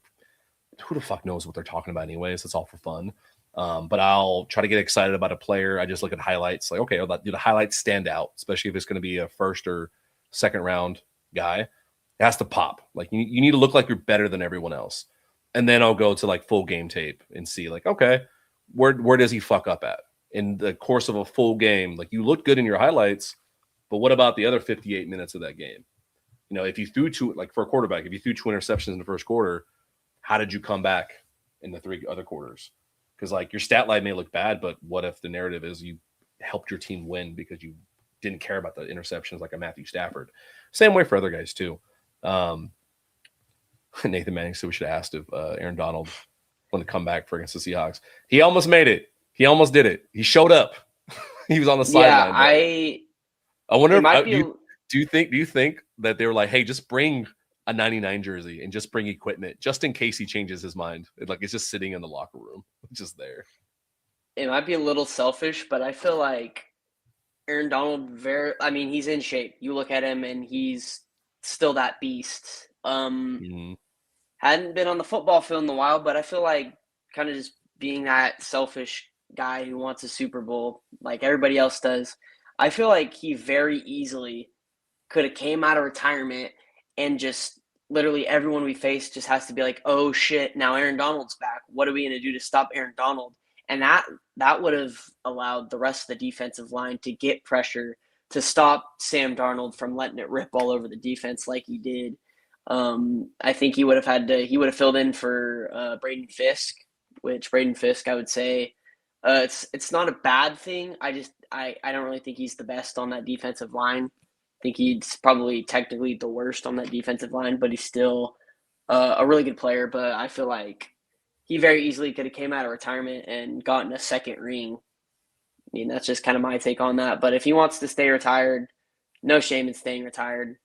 who the fuck knows what they're talking about anyways? It's all for fun. But I'll try to get excited about a player. I just look at highlights. Like, okay, do the highlights stand out? Especially if it's going to be a first or second round guy. It has to pop. Like, you need to look like you're better than everyone else. And then I'll go to like full game tape and see like, okay, where does he fuck up at in the course of a full game? Like, you look good in your highlights, but what about the other 58 minutes of that game? If you threw for a quarterback, if you threw 2 interceptions in the first quarter, how did you come back in the 3 other quarters? Because like, your stat line may look bad, but what if the narrative is you helped your team win because you didn't care about the interceptions like a Matthew Stafford? Same way for other guys too. Nathan Manning said we should have asked if Aaron Donald wanted to come back for against the Seahawks. He almost made it. He almost did it. He showed up. He was on the sideline. I wonder do you think that they were like, hey, just bring a 99 jersey and just bring equipment just in case he changes his mind? It's just sitting in the locker room, just there. It might be a little selfish, but I feel like Aaron Donald he's in shape. You look at him and he's still that beast. hadn't been on the football field in a while, but I feel like kind of just being that selfish guy who wants a Super Bowl like everybody else does. I feel like he very easily could have came out of retirement and just literally everyone we face just has to be like, oh shit, now Aaron Donald's back. What are we going to do to stop Aaron Donald? And that would have allowed the rest of the defensive line to get pressure to stop Sam Darnold from letting it rip all over the defense like he did. I think he would have filled in for Braden Fisk, which Braden Fisk I would say it's not a bad thing. I don't really think he's the best on that defensive line. I think he's probably technically the worst on that defensive line, but he's still a really good player. But I feel like he very easily could have came out of retirement and gotten a second ring. I mean, that's just kind of my take on that. But if he wants to stay retired, no shame in staying retired.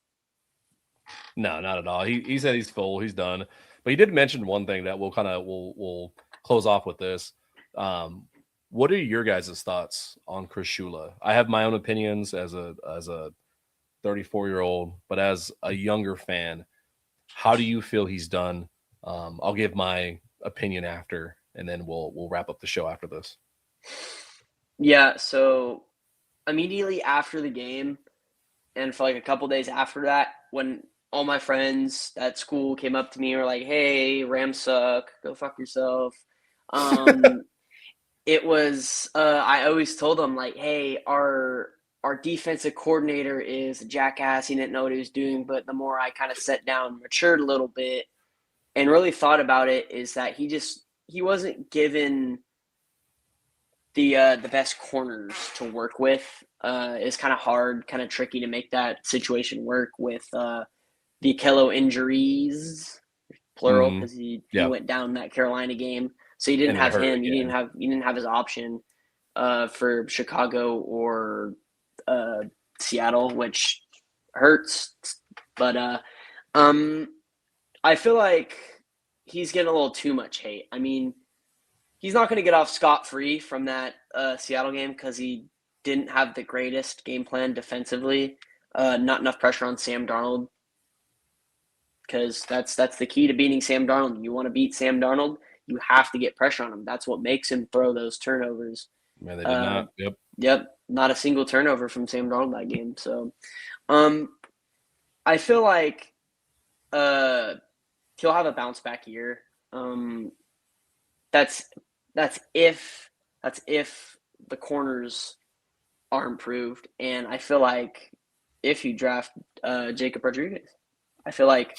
No, not at all. He said he's full. He's done. But he did mention one thing that we'll close off with this. What are your guys' thoughts on Chris Shula? I have my own opinions as a 34-year-old, but as a younger fan, how do you feel he's done? I'll give my opinion after, and then we'll wrap up the show after this. Yeah, so immediately after the game, and for like a couple days after that, when all my friends at school came up to me and were like, "Hey, Rams suck. Go fuck yourself." It was I always told them like, "Hey, our defensive coordinator is a jackass. He didn't know what he was doing." But the more I kind of sat down, matured a little bit, and really thought about it, is that he wasn't given the best corners to work with. It's kind of hard, kind of tricky to make that situation work with the Akello injuries, plural, because he went down that Carolina game. So you didn't have him. You didn't have his option for Chicago or Seattle, which hurts. But I feel like he's getting a little too much hate. I mean, he's not going to get off scot-free from that Seattle game because he didn't have the greatest game plan defensively. Not enough pressure on Sam Darnold, because that's the key to beating Sam Darnold. You want to beat Sam Darnold, you have to get pressure on him. That's what makes him throw those turnovers. Man, they did not. Yep. Not a single turnover from Sam Darnold that game. So I feel like he'll have a bounce back year. That's if the corners are improved, and I feel like if you draft Jacob Rodriguez, I feel like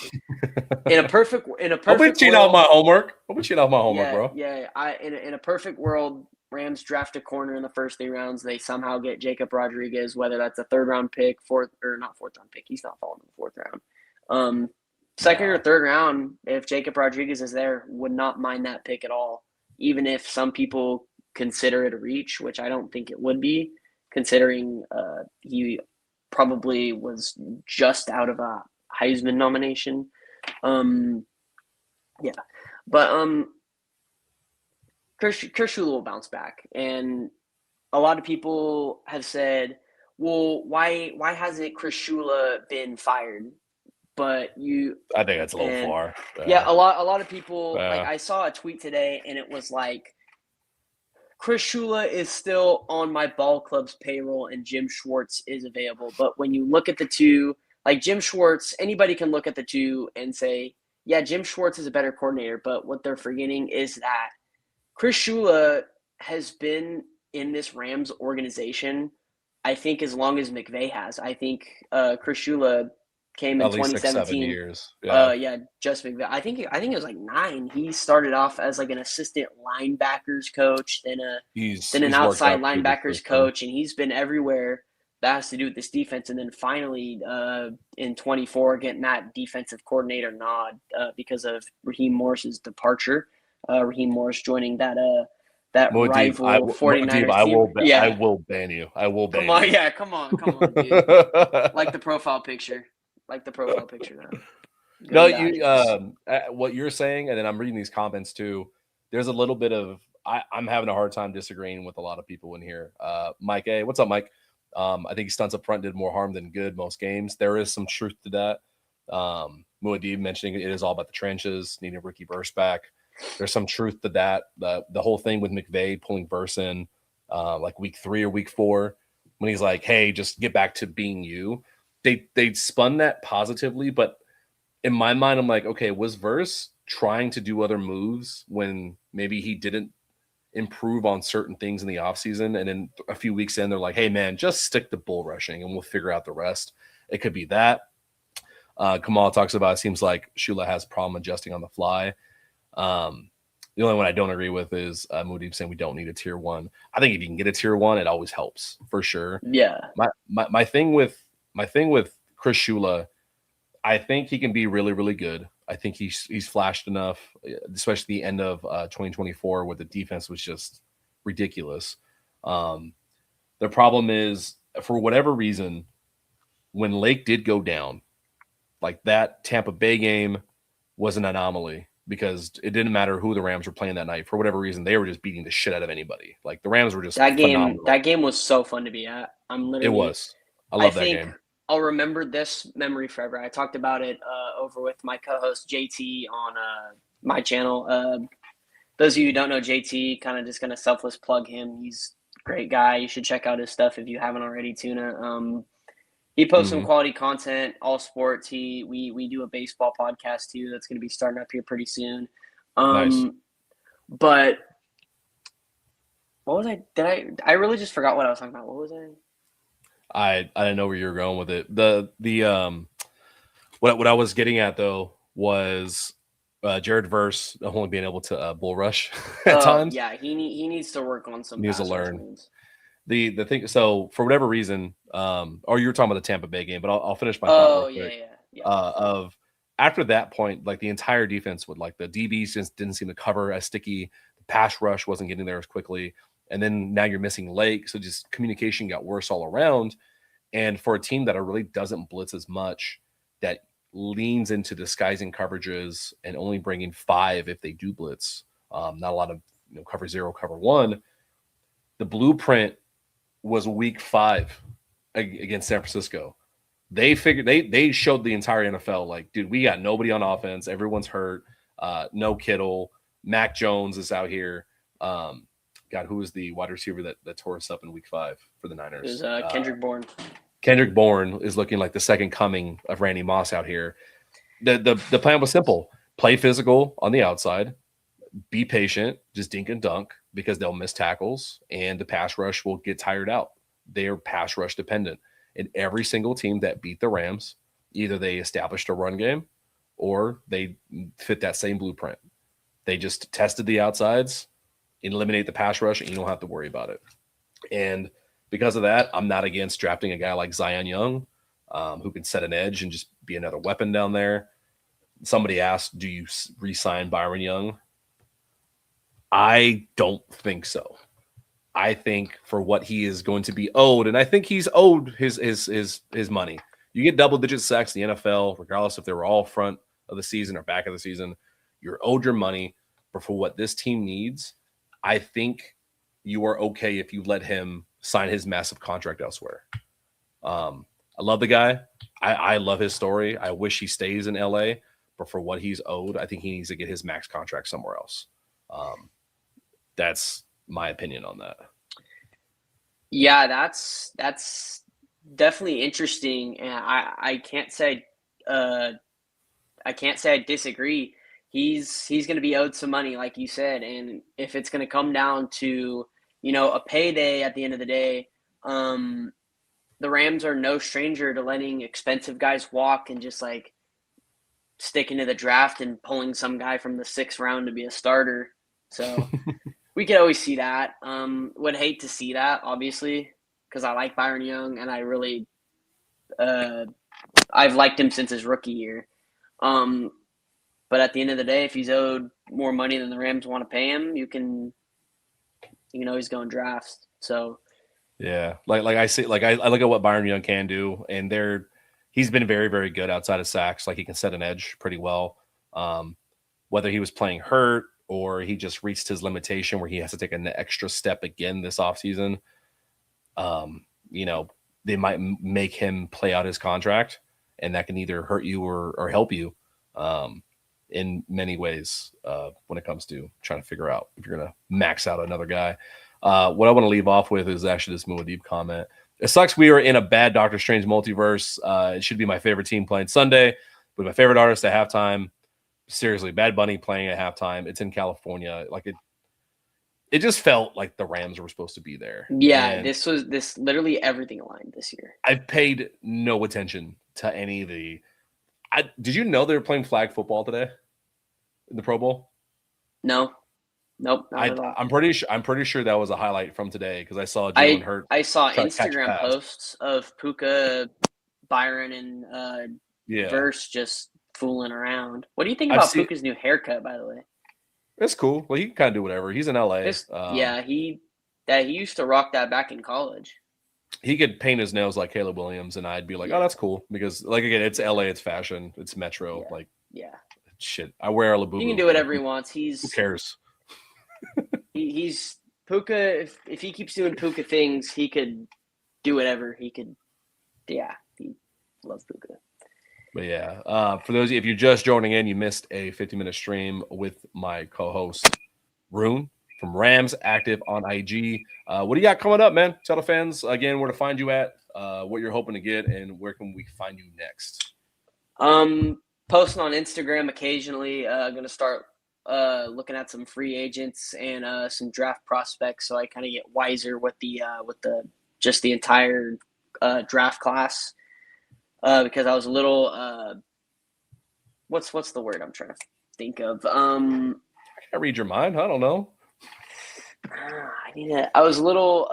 in a perfect I'll be cheating out my homework. Bro. Yeah. In a perfect world, Rams draft a corner in the first 3 rounds. They somehow get Jacob Rodriguez, whether that's a 3rd round pick, not 4th round pick. He's not falling in the 4th round. 2nd or 3rd round, if Jacob Rodriguez is there, would not mind that pick at all. Even if some people consider it a reach, which I don't think it would be, considering he probably was just out of a Heisman nomination. But Chris Shula will bounce back, and a lot of people have said, "Well, why hasn't Chris Shula been fired?" But I think that's a little far. Yeah, a lot of people. Like, I saw a tweet today, and it was like, Chris Shula is still on my ball club's payroll, and Jim Schwartz is available. But when you look at the two, like Jim Schwartz, anybody can look at the two and say, yeah, Jim Schwartz is a better coordinator. But what they're forgetting is that Chris Shula has been in this Rams organization, I think, as long as McVay has. I think Chris Shula came in 2017. 6, 7 years. Just McVay. I think it was like 9. He started off as like an assistant linebackers coach, then an outside linebackers coach, and he's been everywhere that has to do with this defense. And then finally, in 24, getting that defensive coordinator nod because of Raheem Morris's departure. Raheem Morris joining that rival 49ers team. I will ban you. I will ban you. Come on, dude. Like the profile picture. Now. No, what you're saying, and then I'm reading these comments too. There's a little bit of I'm having a hard time disagreeing with a lot of people in here. Mike A, what's up, Mike? I think he stunts up front did more harm than good most games. There is some truth to that. Muad'Dib mentioning it is all about the trenches, needing Ricky Burst back. There's some truth to that. The whole thing with McVay pulling Burst in like week 3 or week 4 when he's like, hey, just get back to being you. They spun that positively, but in my mind, I'm like, okay, was Verse trying to do other moves when maybe he didn't improve on certain things in the offseason? And then a few weeks in, they're like, hey, man, just stick to bull rushing and we'll figure out the rest. It could be that. Kamal talks about it seems like Shula has problem adjusting on the fly. The only one I don't agree with is Moody saying we don't need a tier 1. I think if you can get a tier 1, it always helps for sure. Yeah. My thing with Chris Shula, I think he can be really, really good. I think he's flashed enough, especially the end of 2024 where the defense was just ridiculous. The problem is, for whatever reason, when Lake did go down, like that Tampa Bay game was an anomaly because it didn't matter who the Rams were playing that night. For whatever reason, they were just beating the shit out of anybody. Like the Rams were just phenomenal. That game was so fun to be at. It was. I love that game. I'll remember this memory forever. I talked about it over with my co-host JT on my channel. Those of you who don't know JT, kind of just going to selfless plug him. He's a great guy. You should check out his stuff if you haven't already, Tuna. He posts some quality content, all sports. We do a baseball podcast too. That's going to be starting up here pretty soon. Nice. But what was I really just forgot what I was talking about. What was I? I didn't know where you were going with it. What I was getting at though was Jared Verse only being able to bull rush at times. Yeah, he needs to work on some. He needs to learn. The thing. So for whatever reason, or you were talking about the Tampa Bay game, but I'll finish my thought real quick. Yeah. Of after that point, like the entire defense would like the DBs just didn't seem to cover as sticky. The pass rush wasn't getting there as quickly. And then now you're missing Lake. So just communication got worse all around. And for a team that really doesn't blitz as much, that leans into disguising coverages and only bringing 5 if they do blitz, not a lot of cover 0, cover 1. The blueprint was week 5 against San Francisco. They figured they showed the entire NFL like, dude, we got nobody on offense. Everyone's hurt. No Kittle. Mac Jones is out here. God, who was the wide receiver that tore us up in week 5 for the Niners? It was Kendrick Bourne. Kendrick Bourne is looking like the second coming of Randy Moss out here. The plan was simple. Play physical on the outside. Be patient. Just dink and dunk because they'll miss tackles and the pass rush will get tired out. They are pass rush dependent. And every single team that beat the Rams, either they established a run game or they fit that same blueprint. They just tested the outsides, eliminate the pass rush, and you don't have to worry about it. And because of that, I'm not against drafting a guy like Zion Young, who can set an edge and just be another weapon down there. Somebody asked, do you re-sign Byron Young? I don't think so. I think for what he is going to be owed, and I think he's owed his money. You get double-digit sacks in the NFL, regardless if they were all front of the season or back of the season. You're owed your money. But for what this team needs, I think you are okay if you let him sign his massive contract elsewhere. I love the guy. I love his story. I wish he stays in LA, but for what he's owed, I think he needs to get his max contract somewhere else. That's my opinion on that. Yeah, that's definitely interesting, and I can't say I disagree. He's going to be owed some money, like you said, and if it's going to come down to a payday at the end of the day, the Rams are no stranger to letting expensive guys walk and just like sticking to the draft and pulling some guy from the 6th round to be a starter. So we could always see that. Would hate to see that, obviously, because I like Byron Young and I really I've liked him since his rookie year. But at the end of the day, if he's owed more money than the Rams want to pay him, you can always go and draft. So yeah, like I say, like I look at what Byron Young can do, and he's been very, very good outside of sacks. Like he can set an edge pretty well. Whether he was playing hurt or he just reached his limitation where he has to take an extra step again this offseason, they might make him play out his contract, and that can either hurt you or help you. in many ways when it comes to trying to figure out if you're going to max out another guy. What I want to leave off with is actually this Muad'Dib comment. It sucks we are in a bad Doctor Strange multiverse. It should be my favorite team playing Sunday, with my favorite artist at halftime. Seriously, Bad Bunny playing at halftime. It's in California. Like it just felt like the Rams were supposed to be there. Yeah, And this literally everything aligned this year. I've paid no attention to any of the. Did you know they were playing flag football today in the Pro Bowl? No, nope, not at all. I'm pretty sure that was a highlight from today because I saw Jalen Hurts. I saw try to catch a Instagram pass. posts of Puka, Byron, and Verse just fooling around. What do you think about Puka's new haircut, by the way? It's cool. Well, he can kind of do whatever. He's in LA. He used to rock that back in college. He could paint his nails like Caleb Williams, and I'd be like, oh, that's cool. Because, like, again, it's LA, it's fashion, it's Metro. Shit. I wear a Labubu. He can do whatever he wants. Who cares? He's Puka. If he keeps doing Puka things, he could do whatever. He loves Puka. But yeah, for those of you, if you're just joining in, you missed a 50-minute stream with my co-host, Roon, from Rams Active on IG. What do you got coming up, man? Tell the fans again where to find you at, what you're hoping to get, and where can we find you next? Posting on Instagram occasionally. Going to start looking at some free agents and some draft prospects, so I kind of get wiser with the entire draft class. Because I was a little what's the word I'm trying to think of? I can't read your mind. I don't know. I was a little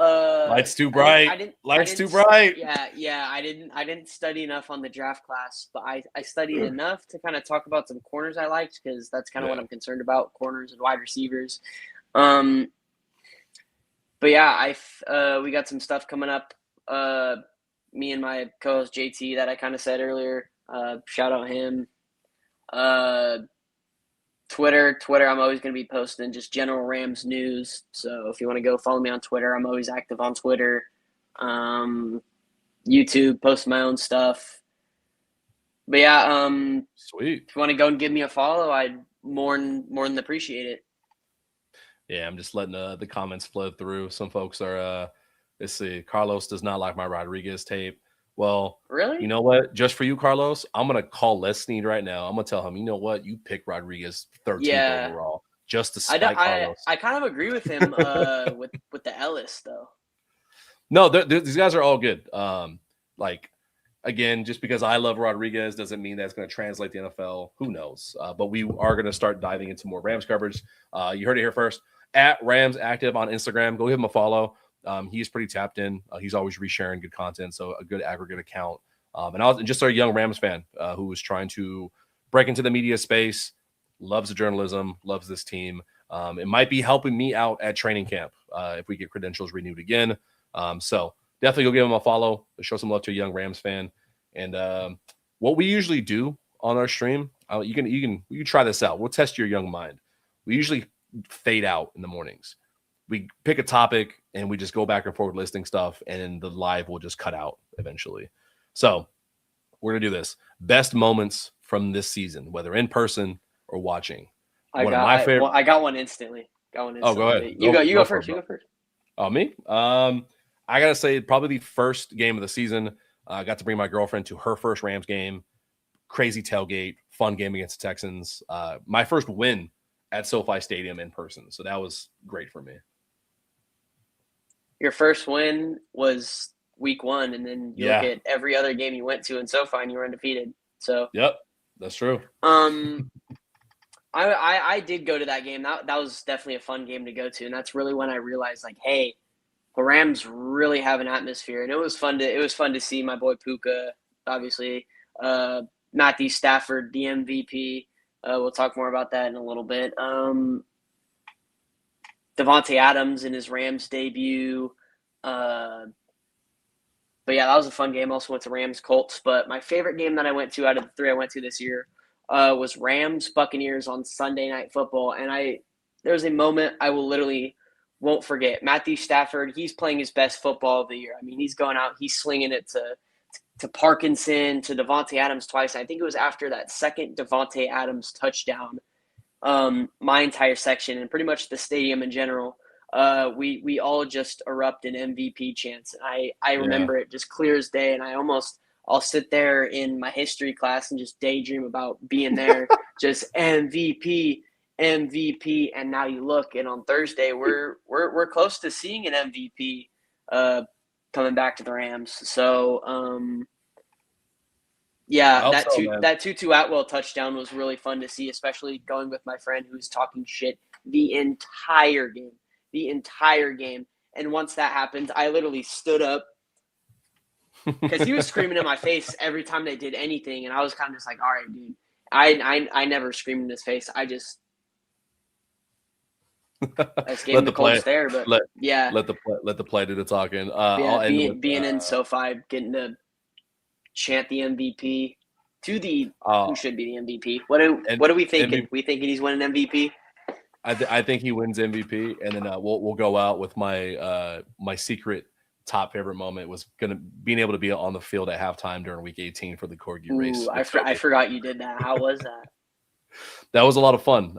lights too bright. Lights too bright. Yeah. I didn't study enough on the draft class, but I studied enough to kind of talk about some corners I liked, because that's kind of what I'm concerned about, corners and wide receivers. But yeah, we got some stuff coming up. Me and my co-host JT that I kind of said earlier. Shout out him. Twitter, I'm always going to be posting just general Rams news. So if you want to go follow me on Twitter, I'm always active on Twitter. YouTube, post my own stuff. But yeah, sweet. If you want to go and give me a follow, I'd more than appreciate it. Yeah, I'm just letting the comments flow through. Some folks are let's see. Carlos does not like my Rodriguez tape. Well, really? You know what? Just for you, Carlos, I'm going to call Les Snead right now. I'm going to tell him, you know what? You pick Rodriguez 13th overall just to spite Carlos. I kind of agree with him with the Ellis, though. No, these guys are all good. Again, just because I love Rodriguez doesn't mean that's going to translate to the NFL. Who knows? But we are going to start diving into more Rams coverage. You heard it here first. At Rams Active on Instagram. Go give him a follow. He's pretty tapped in. He's always resharing good content, so a good aggregate account. And just a young Rams fan who was trying to break into the media space, loves the journalism, loves this team. It might be helping me out at training camp if we get credentials renewed again. So definitely go give him a follow. Show some love to a young Rams fan. And what we usually do on our stream, you can try this out. We'll test your young mind. We usually fade out in the mornings. We pick a topic and we just go back and forth listing stuff, and the live will just cut out eventually. So we're gonna do this. Best moments from this season, whether in person or watching. I got one instantly. Oh, go ahead. You go first. You go first. Oh, me? I gotta say probably the first game of the season. I got to bring my girlfriend to her first Rams game. Crazy tailgate, fun game against the Texans. My first win at SoFi Stadium in person. So that was great for me. Your first win was week 1, and then you look at every other game you went to in SoFi and you were undefeated. So yep, that's true. I did go to that game. That was definitely a fun game to go to, and that's really when I realized, like, hey, the Rams really have an atmosphere, and it was fun to see my boy Puka, obviously, Matthew Stafford, the MVP. We'll talk more about that in a little bit. Devontae Adams in his Rams debut. But yeah, that was a fun game. Also went to Rams Colts. But my favorite game that I went to out of the 3 I went to this year was Rams Buccaneers on Sunday Night Football. And there was a moment I won't forget. Matthew Stafford, he's playing his best football of the year. I mean, he's going out, he's slinging it to to Parkinson to Devontae Adams twice. I think it was after that second Devontae Adams touchdown. My entire section and pretty much the stadium in general, we all just erupt in MVP chants. I remember it just clear as day, and I'll sit there in my history class and just daydream about being there, just MVP, MVP. And now you look, and on Thursday we're close to seeing an MVP coming back to the Rams. So yeah, that Tutu Atwell touchdown was really fun to see, especially going with my friend who was talking shit the entire game. And once that happened, I literally stood up because he was screaming in my face every time they did anything, and I was kind of just like, all right, dude. I never screamed in his face. I just gave him the cold stare, but let the play do the talking. Being in SoFi, getting to chant the MVP to the who should be the MVP. What are we thinking? We thinking he's winning MVP? I think he wins MVP, and then we'll go out with my my secret top favorite moment was being able to be on the field at halftime during Week 18 for the Corgi race. I forgot you did that. How was that? That was a lot of fun.